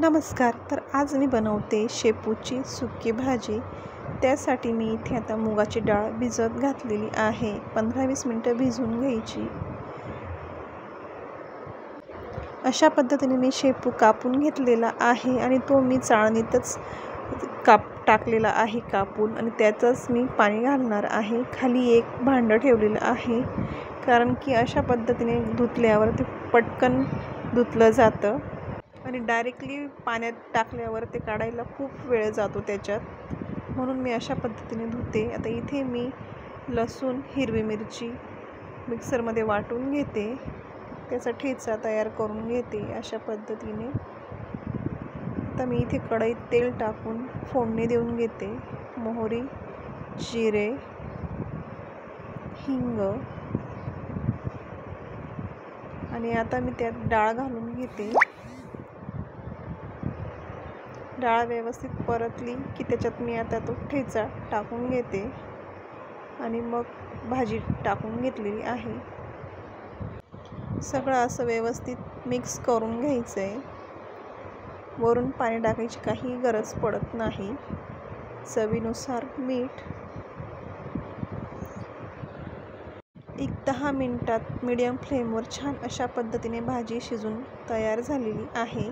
नमस्कार. तर आज मी बनवते शेपूची सुकी भाजी. त्यासाठी मी इथे आता मुगाची डाळ भिजत घातलेली आहे. 15-20 मिनटं भिजवून घ्यायची. अशा पद्धतीने मी शेपू कापून घेतलेला आहे आणि तो मी चाळणीतच टाकलेला आहे कापून, आणि त्यातच मी पाणी घालणार आहे. खाली एक भांडं ठेवलेलं आहे, कारण की अशा पद्धतीने धुतल्यावर ते पटकन धुतलं जातं आणि डायरेक्टली पाण्यात टाकल्यावर ते काढायला खूप वेळ जातो त्याच्यात, म्हणून मी अशा पद्धतीने धुते. आता इथे मी लसूण, हिरवी मिरची मिक्सरमध्ये वाटून घेते. त्याचा ठेचा तयार करून घेते अशा पद्धतीने. आता मी इथे कढईत तेल टाकून फोडणी देऊन घेते. मोहरी, जिरे, हिंग, आणि आता मी त्यात डाळ घालून घेते. डाळ व्यवस्थित परतली की त्याच्यात मी आता तो ठेचा टाकून घेते आणि मग भाजी टाकून घेतलेली आहे. सगळं असं व्यवस्थित मिक्स करून घ्यायचं आहे. वरून पाणी टाकायची काही गरज पडत नाही. चवीनुसार मीठ. 10 मिनिटात मीडियम फ्लेमवर छान अशा पद्धतीने भाजी शिजून तयार झालेली आहे.